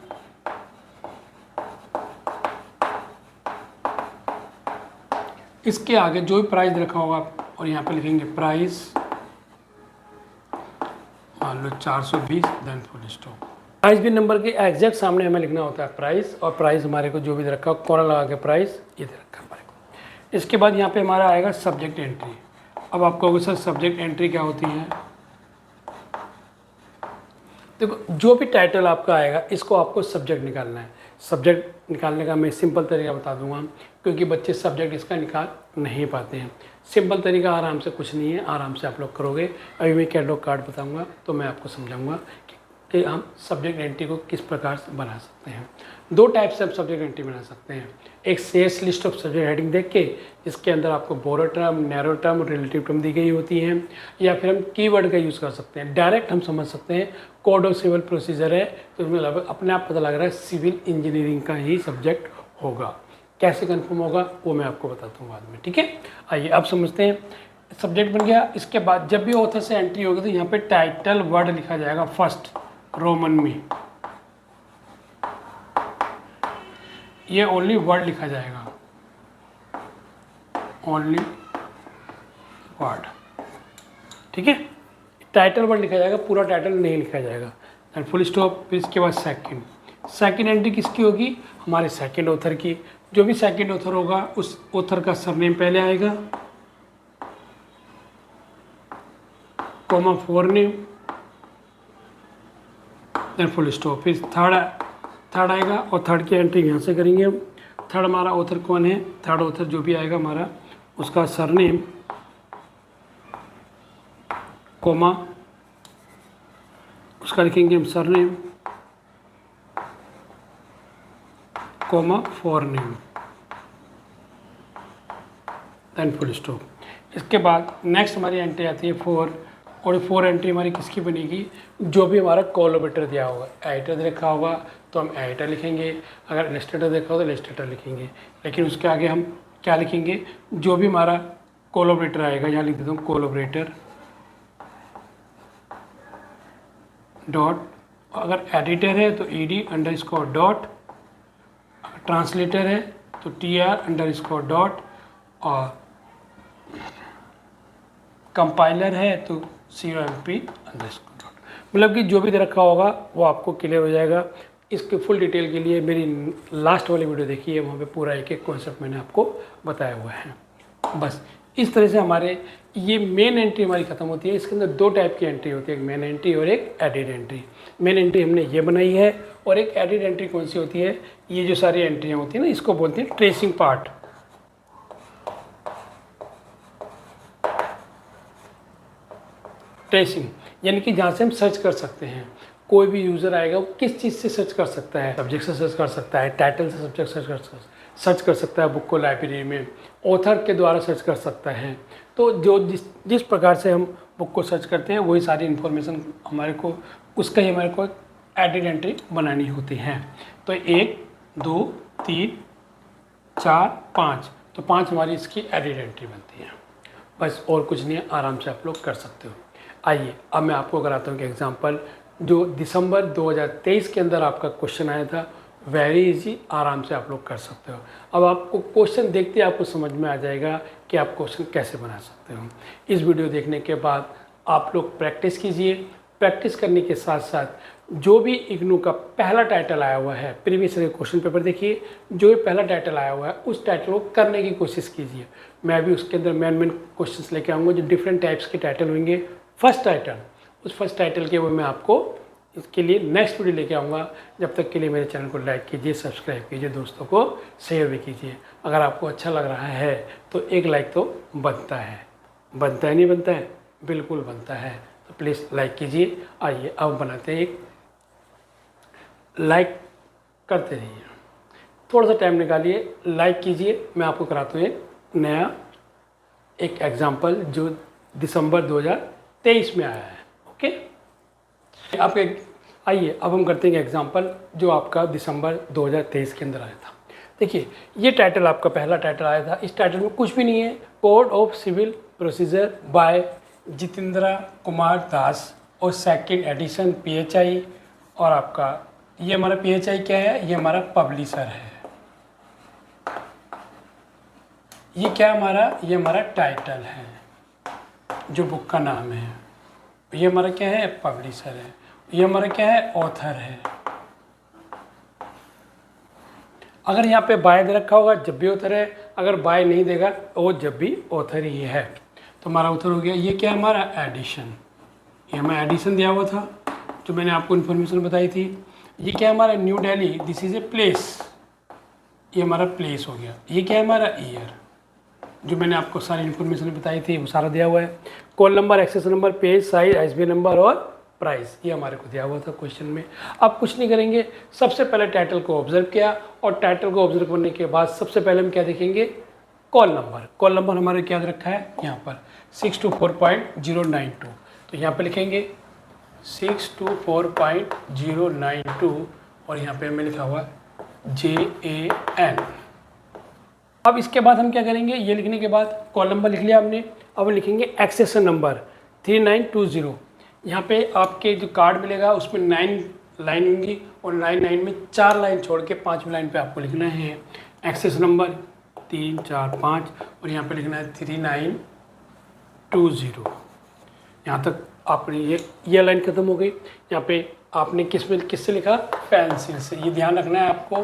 A: इसके आगे जो भी प्राइस रखा होगा और यहाँ पे लिखेंगे प्राइस, मान लो 420 then full stop. ISBN number के एग्जैक्ट सामने हमें लिखना होता है प्राइस, और प्राइस हमारे को जो भी दे रखा हो कॉलम लगा के प्राइस ये दे रखा है हमारे को। इसके बाद यहाँ पे हमारा आएगा सब्जेक्ट एंट्री। अब आपको कहोगे सर सब्जेक्ट एंट्री क्या होती है? देखो, जो भी टाइटल आपका आएगा इसको आपको सब्जेक्ट निकालना है। सब्जेक्ट निकालने का मैं सिंपल तरीका बता दूंगा, क्योंकि बच्चे सब्जेक्ट इसका निकाल नहीं पाते हैं। सिंपल तरीका आराम से कुछ नहीं है, आराम से आप लोग करोगे। अभी मैं कैटलॉग कार्ड बताऊंगा तो मैं आपको समझाऊंगा कि हम सब्जेक्ट एंट्री को किस प्रकार से बना सकते हैं। दो टाइप से हम सब्जेक्ट एंट्री बना सकते हैं। एक Sears list of subject heading देख के, जिसके अंदर आपको broader term, narrow term, relative term दी गई होती हैं, या फिर हम कीवर्ड का यूज़ कर सकते हैं। डायरेक्ट हम समझ सकते हैं कोड ऑफ सिविल प्रोसीजर है तो उसमें लगभग अपने आप पता लग रहा है सिविल इंजीनियरिंग का ही सब्जेक्ट होगा। कैसे कन्फर्म होगा वो मैं आपको बताता हूँ बाद में, ठीक है। आइए अब समझते हैं। सब्जेक्ट बन गया। इसके बाद जब भी ऑथर से एंट्री होगी तो यहाँ पे टाइटल वर्ड लिखा जाएगा फर्स्ट रोमन में, ये ओनली वर्ड लिखा जाएगा, ओनली वर्ड, ठीक है। टाइटल वर्ड लिखा जाएगा, पूरा टाइटल नहीं लिखा जाएगा। And full stop. फिर इसके बाद सेकंड एंट्री किसकी होगी? हमारे सेकंड ऑथर की। जो भी सेकंड ऑथर होगा उस ऑथर का सरनेम पहले आएगा, कॉमा फोरनेम, देन फुल स्टॉप। फिर थर्ड आएगा और थर्ड की एंट्री यहाँ से करेंगे हम। थर्ड हमारा ऑथर कौन है? थर्ड ऑथर जो भी आएगा हमारा, उसका सरनेम, कोमा, उसका लिखेंगे हम surname, comma forename, then full stop. इसके बाद नेक्स्ट हमारी एंट्री आती है 4, और 4 एंट्री हमारी किसकी बनेगी? जो भी हमारा कोलैबोरेटर दिया होगा, एडिटर देखा होगा तो हम एडिटर लिखेंगे, अगर इलस्ट्रेटर देखा हो तो इलस्ट्रेटर लिखेंगे। लेकिन उसके आगे हम क्या लिखेंगे? जो भी हमारा कोलैबोरेटर आएगा, यहाँ लिख देता हूँ कोलैबोरेटर डॉट, अगर एडिटर है तो ED_डॉट, अगर ट्रांसलेटर है तो TR_डॉट, और कंपाइलर है तो COMP_डॉट। मतलब कि जो भी दे रखा होगा वो आपको क्लियर हो जाएगा। इसके फुल डिटेल के लिए मेरी लास्ट वाली वीडियो देखिए, वहाँ पे पूरा एक एक कॉन्सेप्ट मैंने आपको बताया हुआ है। बस इस तरह से हमारे ये मेन एंट्री हमारी खत्म होती है। इसके अंदर 2 टाइप की एंट्री होती है, एक मेन एंट्री और एक एडिट एंट्री। मेन एंट्री हमने ये बनाई है, और एक एडिट एंट्री कौन सी होती है? ये जो सारी एंट्रियाँ होती हैं ना, इसको बोलते हैं ट्रेसिंग पार्ट। ट्रेसिंग यानी कि जहाँ से हम सर्च कर सकते हैं। कोई भी यूज़र आएगा वो किस चीज़ से सर्च कर सकता है? सब्जेक्ट से सर्च कर सकता है, टाइटल से सब्जेक्ट सर्च कर सकता है, बुक को लाइब्रेरी में, ऑथर के द्वारा सर्च कर सकता है। तो जो जिस प्रकार से हम बुक को सर्च करते हैं वही सारी इन्फॉर्मेशन हमारे को उसका ही हमारे को एडिड एंट्री बनानी होती है। तो 1 2 3 4 5, तो 5 हमारी इसकी एडिड एंट्री बनती है। बस और कुछ नहीं है, आराम से आप लोग कर सकते हो। आइए अब मैं आपको कराता हूँ कि एग्जाम्पल जो दिसंबर 2023 के अंदर आपका क्वेश्चन आया था, वेरी इजी, आराम से आप लोग कर सकते हो। अब आपको क्वेश्चन देखते ही आपको समझ में आ जाएगा कि आप क्वेश्चन कैसे बना सकते हो। इस वीडियो देखने के बाद आप लोग प्रैक्टिस कीजिए। प्रैक्टिस करने के साथ साथ जो भी इग्नू का पहला टाइटल आया हुआ है, प्रीवियस ईयर क्वेश्चन पेपर देखिए, जो भी पहला टाइटल आया हुआ है उस टाइटल को करने की कोशिश कीजिए। मैं भी उसके अंदर मेन क्वेश्चंस लेके आऊँगा जो डिफरेंट टाइप्स के टाइटल होंगे। फर्स्ट टाइटल, उस फर्स्ट टाइटल के वो मैं आपको इसके लिए नेक्स्ट वीडियो लेके आऊँगा। जब तक के लिए मेरे चैनल को लाइक कीजिए, सब्सक्राइब कीजिए, दोस्तों को शेयर भी कीजिए। अगर आपको अच्छा लग रहा है तो एक लाइक तो बनता है, बनता है नहीं बनता है, बिल्कुल बनता है, तो प्लीज़ लाइक कीजिए। आइए अब बनाते हैं, एक लाइक करते रहिए, थोड़ा सा टाइम निकालिए, लाइक कीजिए। मैं आपको कराता हूँ एक नया एक एग्जाम्पल जो दिसंबर 2023 में आया है। ओके, आप आइए अब हम करते हैं एग्जाम्पल जो आपका दिसंबर 2023 के अंदर आया था। देखिए ये टाइटल आपका पहला टाइटल आया था। इस टाइटल में कुछ भी नहीं है, code of civil procedure by Jitendra Kumar Das और सेकंड एडिशन PHI। और आपका ये हमारा PHI क्या है, ये हमारा पब्लिशर है। ये क्या हमारा, ये हमारा टाइटल है जो बुक का नाम है। ये हमारा क्या है, पब्लिशर है। ये हमारा क्या है, ऑथर है। अगर यहाँ पे बाय दे रखा होगा जब भी ऑथर है, अगर बाय नहीं देगा वो जब भी ऑथर ही है। तो हमारा ऑथर हो गया। ये क्या हमारा एडिशन, ये हमारा एडिशन दिया हुआ था जो मैंने आपको इन्फॉर्मेशन बताई थी। ये क्या हमारा new Delhi, this is a place, ये हमारा प्लेस हो गया। ये क्या है हमारा ईयर, जो मैंने आपको सारी इन्फॉर्मेशन बताई थी वो सारा दिया हुआ है। Call number, access number, page size, ISBN number और प्राइस, ये हमारे को दिया हुआ था क्वेश्चन में। अब कुछ नहीं करेंगे, सबसे पहले टाइटल को ऑब्जर्व किया और टाइटल को ऑब्जर्व करने के बाद सबसे पहले हम क्या देखेंगे, कॉल नंबर। कॉल नंबर हमारे क्या रखा है यहाँ पर 624.092, तो यहाँ पे लिखेंगे 624.092 और यहाँ पे हमें लिखा हुआ JAN। अब इसके बाद हम क्या करेंगे, ये लिखने के बाद कॉल नंबर लिख लिया हमने। अब हम लिखेंगे एक्सेशन नंबर 3920। यहाँ पे आपके जो कार्ड मिलेगा उसमें 9 लाइन होंगी और 9 में 4 लाइन छोड़ के 5वीं लाइन पे आपको लिखना है एक्सेस नंबर 3 4 5 और यहाँ पे लिखना है 3920। यहाँ तक आपने ये लाइन ख़त्म हो गई। यहाँ पे आपने किससे लिखा, पेंसिल से। ये ध्यान रखना है आपको,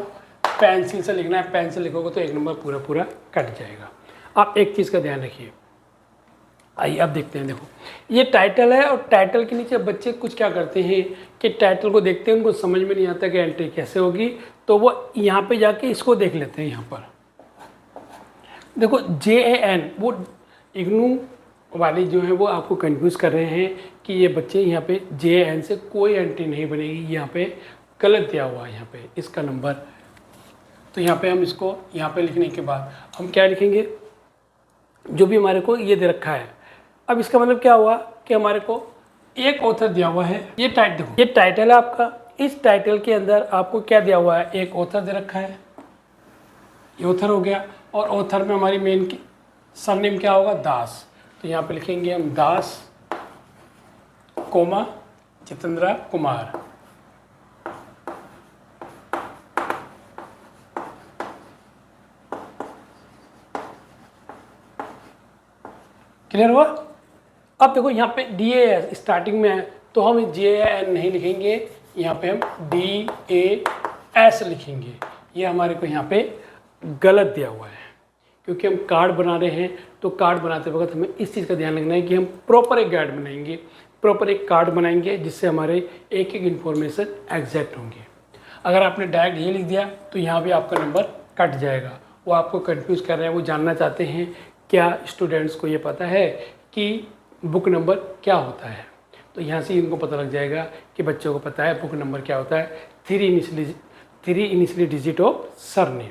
A: पेंसिल से लिखना है। पेंसिल लिखोगे तो एक नंबर पूरा कट जाएगा। आप एक चीज़ का ध्यान रखिए। आइए अब देखते हैं। देखो ये टाइटल है और टाइटल के नीचे बच्चे कुछ क्या करते हैं कि टाइटल को देखते हैं, उनको समझ में नहीं आता कि एंट्री कैसे होगी, तो वो यहाँ पे जाके इसको देख लेते हैं। यहाँ पर देखो JAN, वो इग्नू वाली जो है वो आपको कंफ्यूज कर रहे हैं कि ये बच्चे यहाँ पे JAN से कोई एंट्री नहीं बनेगी, यहाँ पे गलत दिया हुआ है यहाँ पे इसका नंबर। तो यहाँ पे हम इसको यहाँ पे लिखने के बाद हम क्या लिखेंगे, जो भी हमारे को ये दे रखा है। अब इसका मतलब क्या हुआ कि हमारे को एक ऑथर दिया हुआ है। ये टाइटल, देखो ये टाइटल है आपका। इस टाइटल के अंदर आपको क्या दिया हुआ है, एक ऑथर दे रखा है, ये ऑथर हो गया। और ऑथर में हमारी मेन की सरनेम क्या होगा, दास। तो यहाँ पे लिखेंगे हम दास कोमा जितेंद्र कुमार। क्लियर हुआ। अब देखो यहाँ पे DAS स्टार्टिंग में है तो हम JAN नहीं लिखेंगे, यहाँ पे हम DAS लिखेंगे। ये हमारे को यहाँ पे गलत दिया हुआ है क्योंकि हम कार्ड बना रहे हैं। तो कार्ड बनाते वक्त हमें इस चीज़ का ध्यान रखना है कि हम प्रॉपर एक गाइड बनाएंगे, प्रॉपर एक कार्ड बनाएंगे जिससे हमारे एक एक इन्फॉर्मेशन एग्जैक्ट होंगे। अगर आपने डायरेक्ट ये लिख दिया तो यहाँ भी आपका नंबर कट जाएगा। वो आपको कंफ्यूज कर रहे हैं, वो जानना चाहते हैं क्या स्टूडेंट्स को ये पता है कि बुक नंबर क्या होता है। तो यहाँ से इनको पता लग जाएगा कि बच्चों को पता है बुक नंबर क्या होता है, 3 इनिशियली डिजिट ऑफ सरनेम।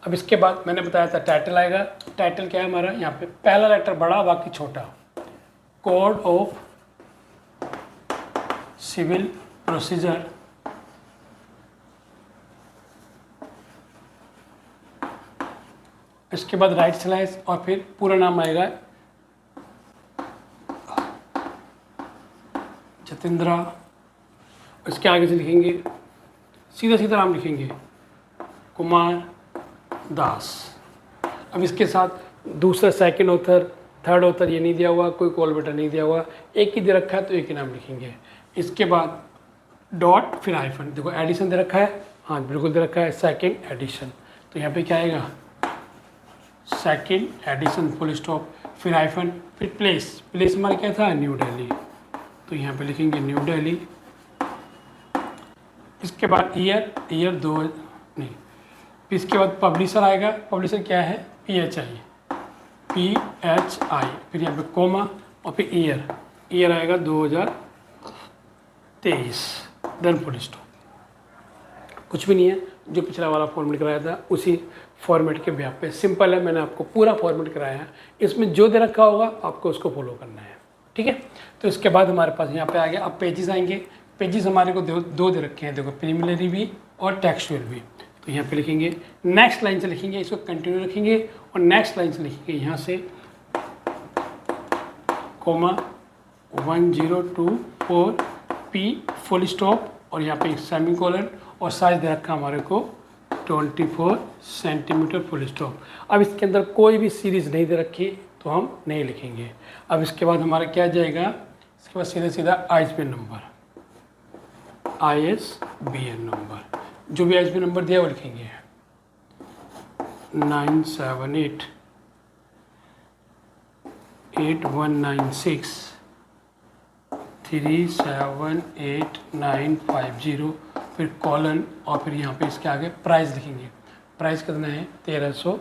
A: अब इसके बाद मैंने बताया था टाइटल आएगा। टाइटल क्या है हमारा, यहाँ पे पहला लेटर बड़ा बाकी छोटा। कोड ऑफ सिविल प्रोसीजर इसके बाद राइट स्लैश और फिर पूरा नाम आएगा जतेंद्रा। इसके आगे से लिखेंगे सीधा सीधा नाम लिखेंगे कुमार दास। अब इसके साथ दूसरा सेकंड ऑथर थर्ड ऑथर ये नहीं दिया हुआ, कोई कोलैबोरेटर नहीं दिया हुआ, एक ही दे रखा है तो एक ही नाम लिखेंगे। इसके बाद डॉट फिर हाइफन, देखो एडिशन दे रखा है, हाँ बिल्कुल दे रखा है सेकंड एडिशन, तो यहाँ पे क्या आएगा सेकंड एडिशन फुल स्टॉप फिर हाइफन फिर प्लेस, प्लेस हमारा क्या था न्यू दिल्ली, तो यहाँ पे लिखेंगे न्यू दिल्ली। इसके बाद ईयर दो नहीं, फिर इसके बाद पब्लिशर आएगा, पब्लिशर क्या है PHI, फिर यहाँ पे कोमा और फिर ईयर आएगा 2023, देन फुल स्टॉप। कुछ भी नहीं है, जो पिछला वाला फॉर्मेट कराया था उसी फॉर्मेट के ब्याह पे सिंपल है, मैंने आपको पूरा फॉर्मेट कराया है। इसमें जो दे रखा होगा आपको उसको फॉलो करना है, ठीक है। तो इसके बाद हमारे पास यहाँ पे आ गया, अब पेजेस आएंगे। पेजेस हमारे को दो दे रखे हैं, देखो प्रीलिमिनरी भी और टेक्सचुअल भी। तो यहाँ पे लिखेंगे नेक्स्ट लाइन से लिखेंगे, इसको कंटिन्यू रखेंगे और नेक्स्ट लाइन से लिखेंगे यहाँ से कोमा 1024 P फुल स्टॉप और यहाँ पे सेमी कोलन और साइज दे रखा हमारे को 24 सेंटीमीटर फुल स्टॉप। अब इसके अंदर कोई भी सीरीज़ नहीं दे रखी तो हम नहीं लिखेंगे। अब इसके बाद हमारा क्या जाएगा, इसके बाद सीधा ISBN नंबर, ISBN नंबर, जो भी ISBN नंबर दिया वो लिखेंगे 978 8196 378950 फिर कॉलन और फिर यहाँ पे इसके आगे प्राइस लिखेंगे। प्राइस कितना है 1300।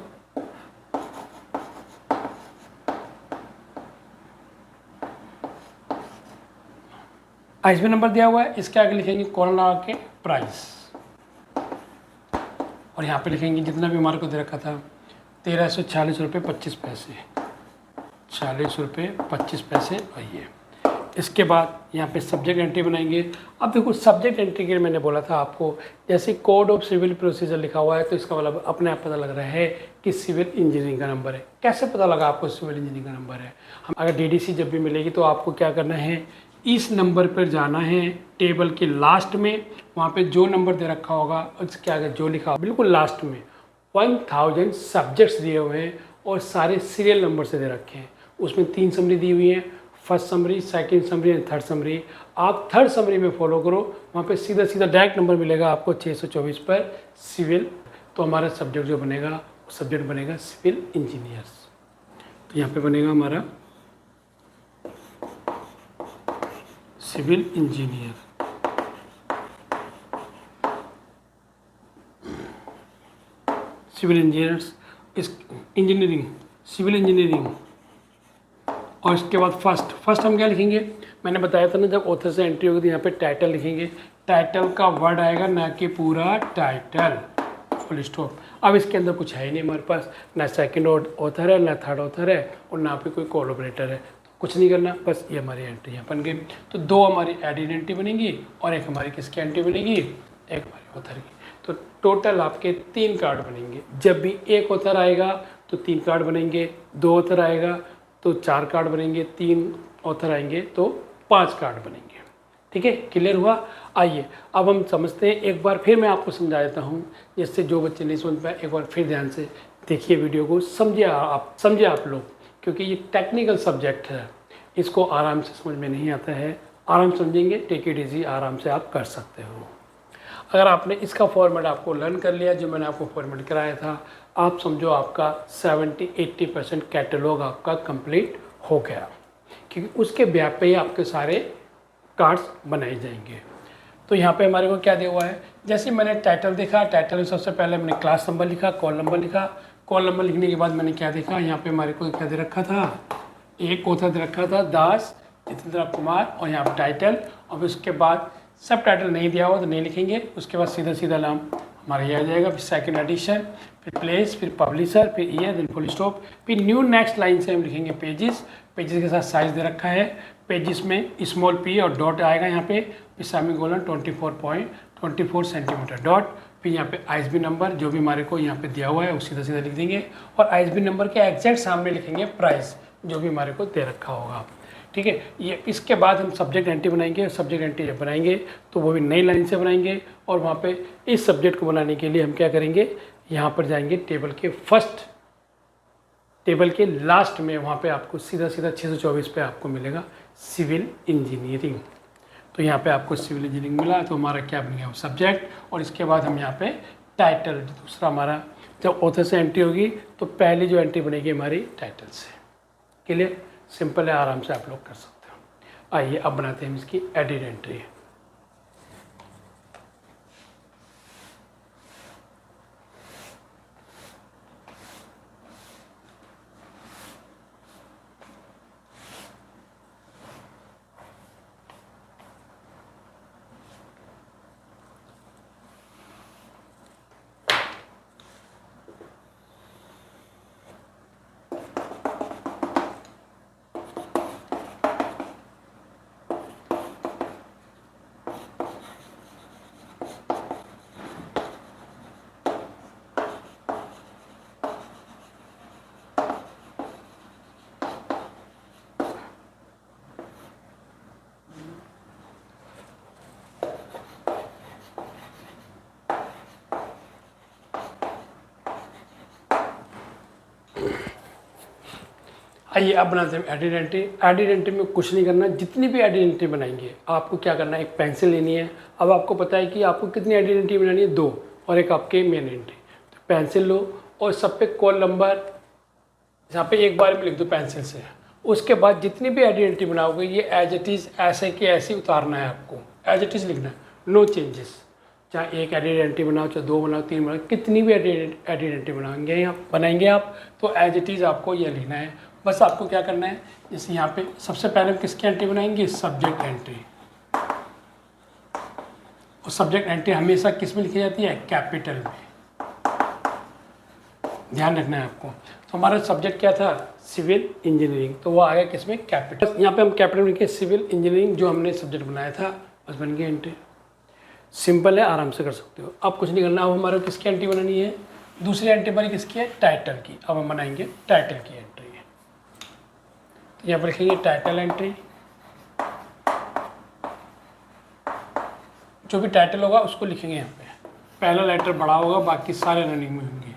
A: ISBN नंबर दिया हुआ है, इसके आगे लिखेंगे कॉलन लगा के प्राइस और यहाँ पे लिखेंगे जितना भी हमारे को दे रखा था 1340 रुपये 25 पैसे, 40 रुपये 25 पैसे आइए। इसके बाद यहाँ पे सब्जेक्ट एंट्री बनाएंगे। अब देखो सब्जेक्ट एंट्री के लिए मैंने बोला था आपको, जैसे कोड ऑफ सिविल प्रोसीजर लिखा हुआ है तो इसका मतलब अपने आप पता लग रहा है कि सिविल इंजीनियरिंग का नंबर है। कैसे पता लगा आपको सिविल इंजीनियरिंग का नंबर है, हम अगर DDC जब भी मिलेगी तो आपको क्या करना है, इस नंबर पर जाना है टेबल के लास्ट में, वहाँ पे जो नंबर दे रखा होगा उसके आगे जो लिखा होगा बिल्कुल लास्ट में 1000 सब्जेक्ट्स दिए हुए हैं और सारे सीरियल नंबर से दे रखे हैं। उसमें 3 समरी दी हुई हैं, first summary, second summary and third summary. आप थर्ड समरी में फॉलो करो, वहाँ पे सीधा डायरेक्ट नंबर मिलेगा आपको 624 पर सिविल। तो हमारा सब्जेक्ट जो बनेगा वो सब्जेक्ट बनेगा सिविल इंजीनियर्स। तो यहाँ पे बनेगा हमारा सिविल इंजीनियर। सिविल इंजीनियर्स इस इंजीनियरिंग सिविल इंजीनियरिंग और इसके बाद फर्स्ट हम क्या लिखेंगे, मैंने बताया था ना जब ऑथर से एंट्री होगी तो यहाँ पे टाइटल लिखेंगे। टाइटल का वर्ड आएगा ना कि पूरा टाइटल फुल स्टॉप। अब इसके अंदर कुछ है ही नहीं हमारे पास, ना सेकंड ऑथर है ना थर्ड ऑथर है और ना पे कोई कोलैबोरेटर है, तो कुछ नहीं करना, बस ये हमारी एंट्री यहाँ बन गई। तो 2 हमारी आइडेंटिटी बनेगी और एक हमारी किसकी एंट्री बनेगी, एक हमारी ऑथर की। तो टोटल आपके 3 कार्ड बनेंगे। जब भी एक ऑथर आएगा तो 3 कार्ड बनेंगे, 2 ऑथर आएगा तो 4 कार्ड बनेंगे, 3 ऑथर आएंगे तो 5 कार्ड बनेंगे। ठीक है, क्लियर हुआ। आइए अब हम समझते हैं, एक बार फिर मैं आपको समझा देता हूँ, जिससे जो बच्चे नहीं समझ पाए एक बार फिर ध्यान से देखिए वीडियो को, समझिए आप लोग, क्योंकि ये टेक्निकल सब्जेक्ट है, इसको आराम से समझ में नहीं आता है। आराम समझेंगे, टेक इट इजी, आराम से आप कर सकते हो। अगर आपने इसका फॉर्मेट आपको लर्न कर लिया, जो मैंने आपको फॉर्मेट कराया था, आप समझो आपका 70-80% कैटलॉग आपका कंप्लीट हो गया, क्योंकि उसके ब्याह पे ही आपके सारे कार्ड्स बनाए जाएंगे। तो यहाँ पे हमारे को क्या दिया हुआ है, जैसे मैंने टाइटल देखा, टाइटल में सबसे पहले मैंने क्लास नंबर लिखा, कॉल नंबर लिखा। कॉल नंबर लिखने के बाद मैंने क्या देखा, यहाँ पे हमारे को क्या दे रखा था, एक ऑथर दे रखा था दास जितेंद्र कुमार, और यहाँ पर टाइटल, और उसके बाद सब टाइटल नहीं दिया हुआ तो नहीं लिखेंगे। उसके बाद सीधा नाम हमारा ये आ जाएगा, फिर सेकंड एडिशन, फिर प्लेस, फिर पब्लिशर, फिर ईयर, देन फुल स्टॉप, फिर न्यू नेक्स्ट लाइन से हम लिखेंगे पेजेस। पेजेस के साथ साइज दे रखा है, पेजेस में स्मॉल पी और डॉट आएगा यहाँ पे, फिर सेमीकोलन 24.24 सेंटीमीटर डॉट, फिर यहाँ पे आईएसबी नंबर जो भी हमारे को यहाँ पे दिया हुआ है वो सीधा सीधा लिख देंगे, और आईएसबी नंबर के एग्जैक्ट सामने लिखेंगे प्राइस जो भी हमारे को दे रखा होगा। ठीक है, ये इसके बाद हम सब्जेक्ट एंट्री बनाएंगे। सब्जेक्ट एंट्री जब बनाएंगे तो वो भी नई लाइन से बनाएंगे, और वहाँ पे इस सब्जेक्ट को बनाने के लिए हम क्या करेंगे, यहाँ पर जाएंगे टेबल के फर्स्ट, टेबल के लास्ट में वहाँ पे आपको सीधा सीधा 624 पे आपको मिलेगा सिविल इंजीनियरिंग। तो यहाँ पे आपको सिविल इंजीनियरिंग मिला, तो हमारा क्या बन गया सब्जेक्ट, और इसके बाद हम यहाँ पे टाइटल, दूसरा हमारा जब ऑथर से एंट्री होगी तो पहली जो एंट्री बनेगी हमारी टाइटल से। क्लियर, सिंपल है, आराम से आप लोग कर सकते हो। आइए अब बनाते हैं इसकी एडिट एंट्री। आइए अब बनाते हैं एडिट एंट्री। एडिट एंट्री में कुछ नहीं करना, जितनी भी एडिट एंट्री बनाएंगे आपको क्या करना है, एक पेंसिल लेनी है। अब आपको पता है कि आपको कितनी एडिट एंट्री बनानी है, 2, और एक आपके मेन एंट्री। तो पेंसिल लो और सब पे कॉल नंबर यहाँ पे एक बार में लिख दो पेंसिल से। उसके बाद जितनी भी एडिट एंट्री बनाओगे ये एज इट इज़ ऐसे के ऐसे उतारना है, आपको एज इट इज़ लिखना है, नो चेंजेस। चाहे एक एडिट एंट्री बनाओ, चाहे 2 बनाओ, 3 बनाओ, कितनी भी एडिट एंट्री बनाएंगे आप तो एज इट इज़ आपको ये लिखना है। बस आपको क्या करना है, जैसे यहाँ पे सबसे पहले हम किसकी एंट्री बनाएंगे, सब्जेक्ट एंट्री। और सब्जेक्ट एंट्री हमेशा किस में लिखी जाती है, कैपिटल में, ध्यान रखना है आपको। तो हमारा सब्जेक्ट क्या था, सिविल इंजीनियरिंग, तो वो आ गया किस में, कैपिटल। यहाँ पे हम कैपिटल में लिखे सिविल इंजीनियरिंग, जो हमने सब्जेक्ट बनाया था, बस बन गई एंट्री। सिंपल है, आराम से कर सकते हो। अब कुछ नहीं करना। अब हमारे किसकी एंट्री बनानी है, दूसरी एंट्री बनी किसकी है, टाइटल की। अब हम बनाएंगे टाइटल की एंट्री। यहाँ पर लिखेंगे टाइटल एंट्री। जो भी टाइटल होगा उसको लिखेंगे यहाँ पे, पहला लेटर बड़ा होगा, बाकी सारे रनिंग में होंगे।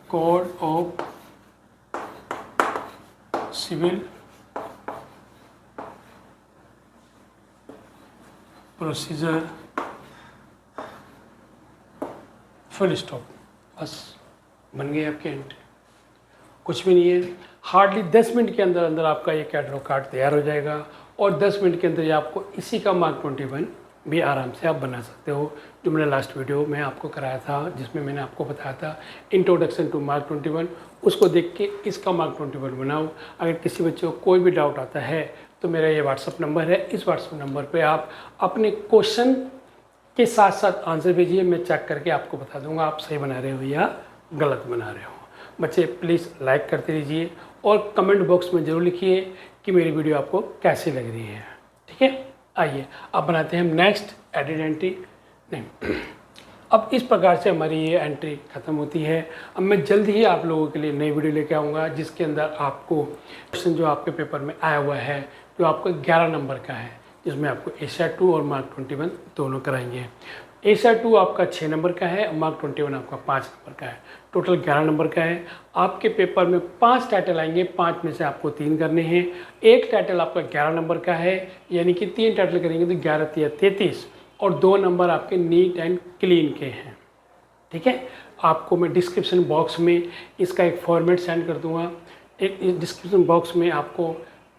A: Code of civil procedure, full stop, बस बन गई आपकी एंट्री। कुछ भी नहीं है, हार्डली 10 मिनट के अंदर अंदर आपका ये कैटलॉग कार्ड तैयार हो जाएगा, और 10 मिनट के अंदर ये आपको इसी का मार्क 21 भी आराम से आप बना सकते हो, जो मैंने लास्ट वीडियो में आपको कराया था, जिसमें मैंने आपको बताया था इंट्रोडक्शन टू मार्क 21। उसको देख के इसका मार्क 21 बनाओ। अगर किसी बच्चे को कोई भी डाउट आता है तो मेरा ये व्हाट्सअप नंबर है, इस व्हाट्सअप नंबर पर आप अपने क्वेश्चन के साथ साथ आंसर भेजिए, मैं चेक करके आपको बता दूंगा आप सही बना रहे हो या गलत बना रहे हो। बच्चे प्लीज़ लाइक करते रहिए, और कमेंट बॉक्स में ज़रूर लिखिए कि मेरी वीडियो आपको कैसी लग रही है। ठीक है, आइए अब बनाते हैं हम नेक्स्ट एडिट एंट्री। नहीं, अब इस प्रकार से हमारी ये एंट्री ख़त्म होती है। अब मैं जल्द ही आप लोगों के लिए नई वीडियो लेके आऊँगा, जिसके अंदर आपको क्वेश्चन जो आपके पेपर में आया हुआ है, जो आपको 11 नंबर का है, जिसमें आपको एशिया 2 और मार्क 21 दोनों कराएंगे। एशिया 2 आपका 6 नंबर का है, मार्क 21 आपका 5 नंबर का है, टोटल 11 नंबर का है। आपके पेपर में 5 टाइटल आएंगे, 5 में से आपको 3 करने हैं। एक टाइटल आपका 11 नंबर का है, यानी कि 3 टाइटल करेंगे तो 11 3 33, और 2 नंबर आपके नीट एंड क्लीन के हैं। ठीक है, आपको मैं डिस्क्रिप्शन बॉक्स में इसका एक फॉर्मेट सेंड कर दूँगा, एक डिस्क्रिप्शन बॉक्स में आपको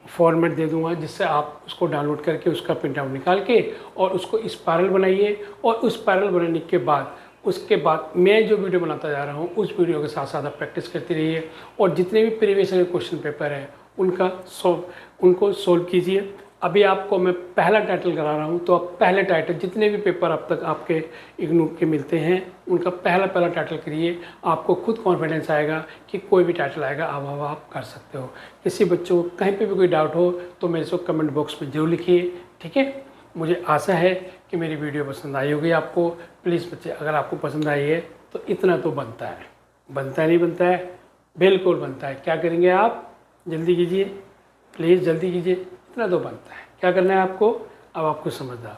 A: फॉर्मेट दे दूंगा, जिससे आप उसको डाउनलोड करके उसका प्रिंट आउट निकाल के और उसको स्पायरल बनाइए, और उस स्पायरल बनाने के बाद उसके बाद मैं जो वीडियो बनाता जा रहा हूँ उस वीडियो के साथ साथ आप प्रैक्टिस करते रहिए, और जितने भी प्रीवियस ईयर क्वेश्चन पेपर है उनको सोल्व कीजिए। अभी आपको मैं पहला टाइटल करा रहा हूँ, तो आप पहले टाइटल जितने भी पेपर अब तक आपके इग्नू के मिलते हैं उनका पहला टाइटल करिए। आपको खुद कॉन्फिडेंस आएगा कि कोई भी टाइटल आएगा आप कर सकते हो। किसी बच्चों को कहीं पे भी कोई डाउट हो तो मेरे से कमेंट बॉक्स में ज़रूर लिखिए, ठीक है। मुझे आशा है कि मेरी वीडियो पसंद आई होगी आपको। प्लीज़ बच्चे, अगर आपको पसंद आई है तो इतना तो बनता है, बनता नहीं बनता है, बिल्कुल बनता है। क्या करेंगे आप, जल्दी कीजिए प्लीज़, जल्दी कीजिए, इतना तो बनता है। क्या करना है आपको, अब आपको समझदार,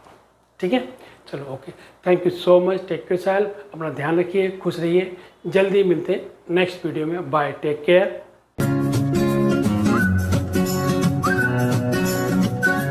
A: ठीक है। चलो okay, thank you so much, take care self, अपना ध्यान रखिए, खुश रहिए। जल्दी मिलते हैं नेक्स्ट वीडियो में। Bye, take care.